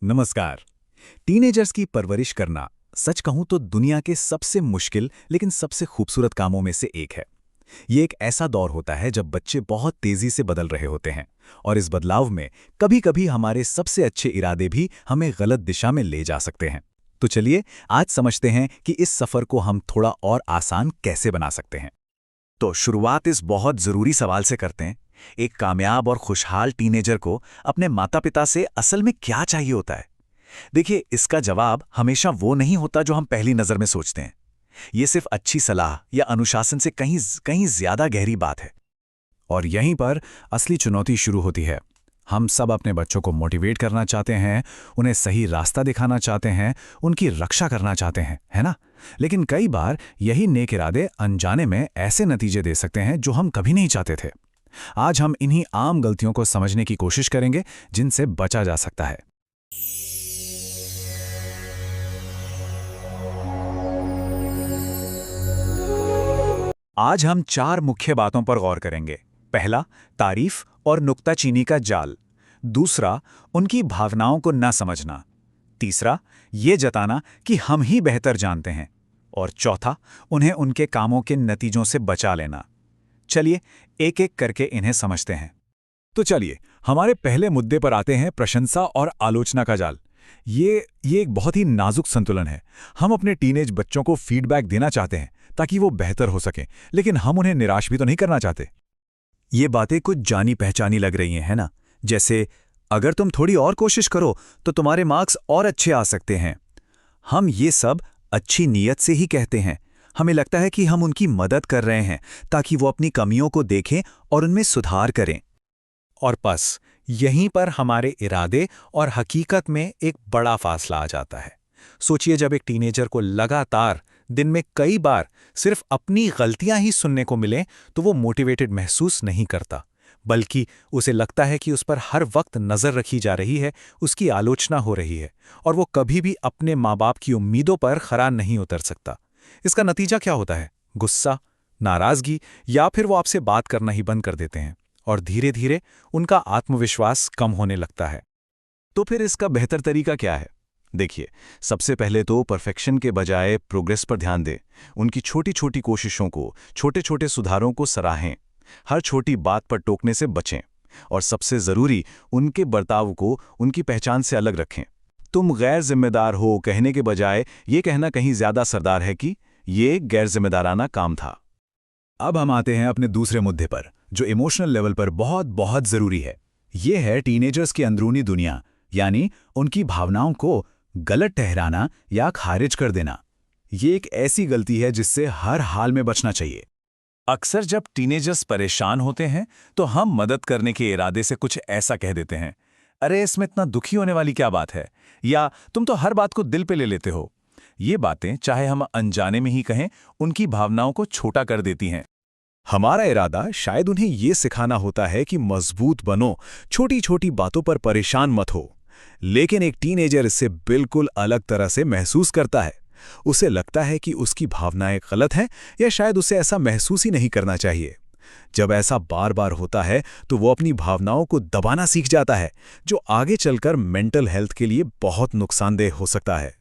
नमस्कार। टीनेजर्स की परवरिश करना सच कहूं तो दुनिया के सबसे मुश्किल लेकिन सबसे खूबसूरत कामों में से एक है। ये एक ऐसा दौर होता है जब बच्चे बहुत तेजी से बदल रहे होते हैं और इस बदलाव में कभी-कभी हमारे सबसे अच्छे इरादे भी हमें गलत दिशा में ले जा सकते हैं। तो चलिए आज समझते हैं कि इस सफर को हम थोड़ा और आसान कैसे बना सकते हैं। तो शुरुआत इस बहुत जरूरी सवाल से करते हैं। एक कामयाब और खुशहाल टीनेजर को अपने माता-पिता से असल में क्या चाहिए होता है? देखिए, इसका जवाब हमेशा वो नहीं होता जो हम पहली नजर में सोचते हैं। ये सिर्फ अच्छी सलाह या अनुशासन से कहीं कहीं ज्यादा गहरी बात है। और यहीं पर असली चुनौती शुरू होती है। हम सब अपने बच्चों को मोटिवेट करना चाहते हैं, उन्हें सही रास्ता दिखाना चाहते हैं, उनकी रक्षा करना चाहते हैं, है ना? लेकिन कई बार यही नेक इरादे अनजाने में ऐसे नतीजे दे सकते हैं जो हम कभी नहीं चाहते थे। आज हम इन्हीं आम गलतियों को समझने की कोशिश करेंगे जिनसे बचा जा सकता है। आज हम 4 मुख्य बातों पर गौर करेंगे। पहला, तारीफ और नुक्ताचीनी का जाल। दूसरा, उनकी भावनाओं को न समझना। तीसरा, ये जताना कि हम ही बेहतर जानते हैं। और चौथा, उन्हें उनके कामों के नतीजों से बचा लेना। चलिए एक-एक करके इन्हें समझते हैं। तो चलिए हमारे पहले मुद्दे पर आते हैं, प्रशंसा और आलोचना का जाल। ये एक बहुत ही नाजुक संतुलन है। हम अपने टीनेज बच्चों को फीडबैक देना चाहते हैं ताकि वो बेहतर हो सकें, लेकिन हम उन्हें निराश भी तो नहीं करना चाहते। ये बातें कुछ जानी पहचानी लग रही हैं, है ना? जैसे, अगर तुम थोड़ी और कोशिश करो तो तुम्हारे मार्क्स और अच्छे आ सकते हैं। हम ये सब अच्छी नीयत से ही कहते हैं। हमें लगता है कि हम उनकी मदद कर रहे हैं ताकि वो अपनी कमियों को देखें और उनमें सुधार करें। और बस यहीं पर हमारे इरादे और हकीकत में एक बड़ा फासला आ जाता है। सोचिए, जब एक टीनेजर को लगातार दिन में कई बार सिर्फ अपनी गलतियां ही सुनने को मिलें तो वो मोटिवेटेड महसूस नहीं करता, बल्कि उसे लगता है कि उस पर हर वक्त नजर रखी जा रही है, उसकी आलोचना हो रही है और वो कभी भी अपने माँ बाप की उम्मीदों पर खरा नहीं उतर सकता। इसका नतीजा क्या होता है? गुस्सा, नाराजगी या फिर वो आपसे बात करना ही बंद कर देते हैं और धीरे धीरे उनका आत्मविश्वास कम होने लगता है। तो फिर इसका बेहतर तरीका क्या है? देखिए, सबसे पहले तो परफेक्शन के बजाय प्रोग्रेस पर ध्यान दें। उनकी छोटी छोटी कोशिशों को, छोटे छोटे सुधारों को सराहें। हर छोटी बात पर टोकने से बचें और सबसे जरूरी, उनके बर्ताव को उनकी पहचान से अलग रखें। तुम गैर जिम्मेदार हो कहने के बजाय ये कहना कहीं ज्यादा असरदार है कि ये गैर जिम्मेदाराना काम था। अब हम आते हैं अपने दूसरे मुद्दे पर, जो इमोशनल लेवल पर बहुत बहुत जरूरी है। ये है टीनेजर्स की अंदरूनी दुनिया, यानी उनकी भावनाओं को गलत ठहराना या खारिज कर देना। ये एक ऐसी गलती है जिससे हर हाल में बचना चाहिए। अक्सर जब टीनेजर्स परेशान होते हैं तो हम मदद करने के इरादे से कुछ ऐसा कह देते हैं, अरे इसमें इतना दुखी होने वाली क्या बात है, या तुम तो हर बात को दिल पे ले लेते हो। ये बातें, चाहे हम अनजाने में ही कहें, उनकी भावनाओं को छोटा कर देती हैं। हमारा इरादा शायद उन्हें ये सिखाना होता है कि मजबूत बनो, छोटी छोटी बातों पर परेशान मत हो। लेकिन एक टीनेजर इससे बिल्कुल अलग तरह से महसूस करता है। उसे लगता है कि उसकी भावनाएं गलत हैं, या शायद उसे ऐसा महसूस ही नहीं करना चाहिए। जब ऐसा बार बार होता है तो वो अपनी भावनाओं को दबाना सीख जाता है, जो आगे चलकर मेंटल हेल्थ के लिए बहुत नुकसानदेह हो सकता है।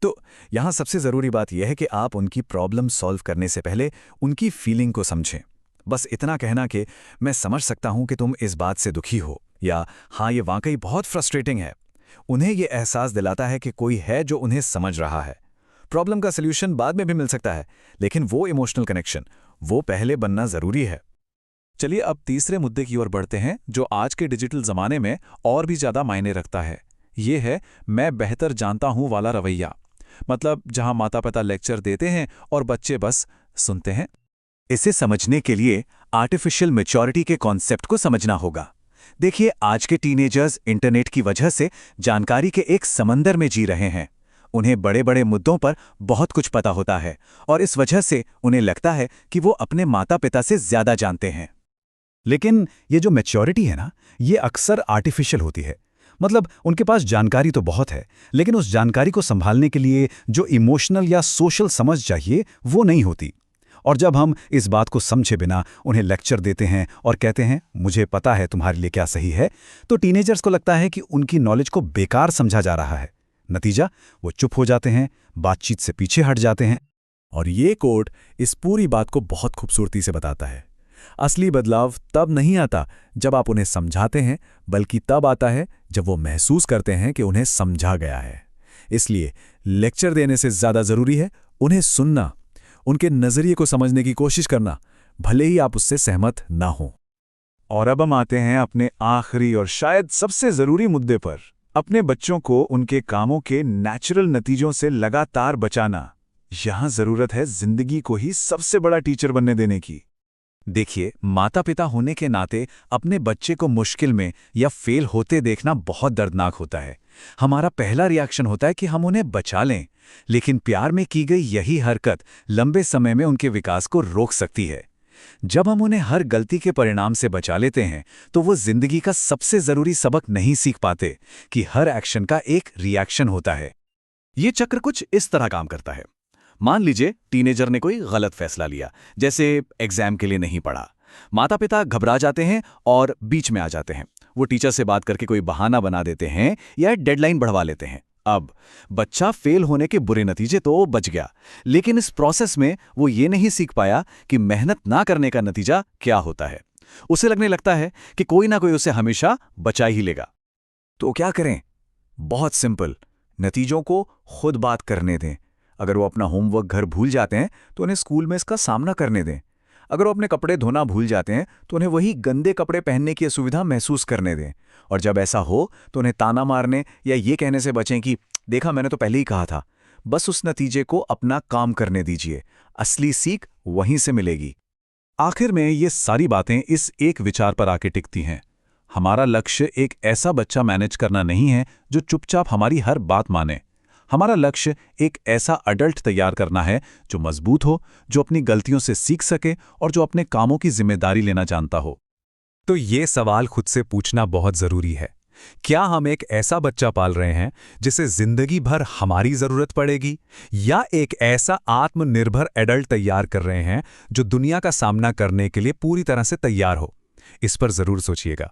तो यहाँ सबसे ज़रूरी बात यह है कि आप उनकी प्रॉब्लम सॉल्व करने से पहले उनकी फीलिंग को समझें। बस इतना कहना कि मैं समझ सकता हूँ कि तुम इस बात से दुखी हो, या हाँ ये वाकई बहुत फ्रस्ट्रेटिंग है, उन्हें ये एहसास दिलाता है कि कोई है जो उन्हें समझ रहा है। प्रॉब्लम का सल्यूशन बाद में भी मिल सकता है, लेकिन वो इमोशनल कनेक्शन, वो पहले बनना ज़रूरी है। चलिए अब तीसरे मुद्दे की ओर बढ़ते हैं, जो आज के डिजिटल ज़माने में और भी ज़्यादा मायने रखता है। ये है मैं बेहतर जानता हूँ वाला रवैया। मतलब जहाँ माता पिता लेक्चर देते हैं और बच्चे बस सुनते हैं। इसे समझने के लिए आर्टिफिशियल मैच्योरिटी के कॉन्सेप्ट को समझना होगा। देखिए, आज के टीनेजर्स इंटरनेट की वजह से जानकारी के एक समंदर में जी रहे हैं। उन्हें बड़े बड़े मुद्दों पर बहुत कुछ पता होता है और इस वजह से उन्हें लगता है कि वो अपने माता पिता से ज्यादा जानते हैं। लेकिन ये जो मैच्योरिटी है ना, ये अक्सर आर्टिफिशियल होती है। मतलब उनके पास जानकारी तो बहुत है, लेकिन उस जानकारी को संभालने के लिए जो इमोशनल या सोशल समझ चाहिए वो नहीं होती। और जब हम इस बात को समझे बिना उन्हें लेक्चर देते हैं और कहते हैं मुझे पता है तुम्हारे लिए क्या सही है, तो टीनेजर्स को लगता है कि उनकी नॉलेज को बेकार समझा जा रहा है। नतीजा, वो चुप हो जाते हैं, बातचीत से पीछे हट जाते हैं। और ये कोट इस पूरी बात को बहुत खूबसूरती से बताता है। असली बदलाव तब नहीं आता जब आप उन्हें समझाते हैं, बल्कि तब आता है जब वो महसूस करते हैं कि उन्हें समझा गया है। इसलिए लेक्चर देने से ज़्यादा ज़रूरी है उन्हें सुनना, उनके नज़रिए को समझने की कोशिश करना, भले ही आप उससे सहमत ना हों। और अब हम आते हैं अपने आखिरी और शायद सबसे ज़रूरी मुद्दे पर, अपने बच्चों को उनके कामों के नेचुरल नतीजों से लगातार बचाना। यहाँ ज़रूरत है जिंदगी को ही सबसे बड़ा टीचर बनने देने की। देखिए, माता पिता होने के नाते अपने बच्चे को मुश्किल में या फेल होते देखना बहुत दर्दनाक होता है। हमारा पहला रिएक्शन होता है कि हम उन्हें बचा लें, लेकिन प्यार में की गई यही हरकत लंबे समय में उनके विकास को रोक सकती है। जब हम उन्हें हर गलती के परिणाम से बचा लेते हैं, तो वो जिंदगी का सबसे ज़रूरी सबक नहीं सीख पाते कि हर एक्शन का एक रिएक्शन होता है। ये चक्र कुछ इस तरह काम करता है। मान लीजिए टीनेजर ने कोई गलत फैसला लिया, जैसे एग्जाम के लिए नहीं पढ़ा। माता पिता घबरा जाते हैं और बीच में आ जाते हैं। वो टीचर से बात करके कोई बहाना बना देते हैं या डेडलाइन बढ़वा लेते हैं। अब बच्चा फेल होने के बुरे नतीजे तो बच गया, लेकिन इस प्रोसेस में वो ये नहीं सीख पाया कि मेहनत ना करने का नतीजा क्या होता है। उसे लगने लगता है कि कोई ना कोई उसे हमेशा बचा ही लेगा। तो क्या करें? बहुत सिंपल, नतीजों को खुद बात करने दें। अगर वो अपना होमवर्क घर भूल जाते हैं तो उन्हें स्कूल में इसका सामना करने दें। अगर वो अपने कपड़े धोना भूल जाते हैं तो उन्हें वही गंदे कपड़े पहनने की असुविधा महसूस करने दें। और जब ऐसा हो तो उन्हें ताना मारने या ये कहने से बचें कि देखा, मैंने तो पहले ही कहा था। बस उस नतीजे को अपना काम करने दीजिए। असली सीख वहीं से मिलेगी। आखिर में ये सारी बातें इस एक विचार पर आके टिकती हैं। हमारा लक्ष्य एक ऐसा बच्चा मैनेज करना नहीं है जो चुपचाप हमारी हर बात माने। हमारा लक्ष्य एक ऐसा अडल्ट तैयार करना है जो मजबूत हो, जो अपनी गलतियों से सीख सके और जो अपने कामों की जिम्मेदारी लेना जानता हो। तो ये सवाल खुद से पूछना बहुत ज़रूरी है। क्या हम एक ऐसा बच्चा पाल रहे हैं जिसे जिंदगी भर हमारी ज़रूरत पड़ेगी, या एक ऐसा आत्मनिर्भर एडल्ट तैयार कर रहे हैं जो दुनिया का सामना करने के लिए पूरी तरह से तैयार हो? इस पर ज़रूर सोचिएगा।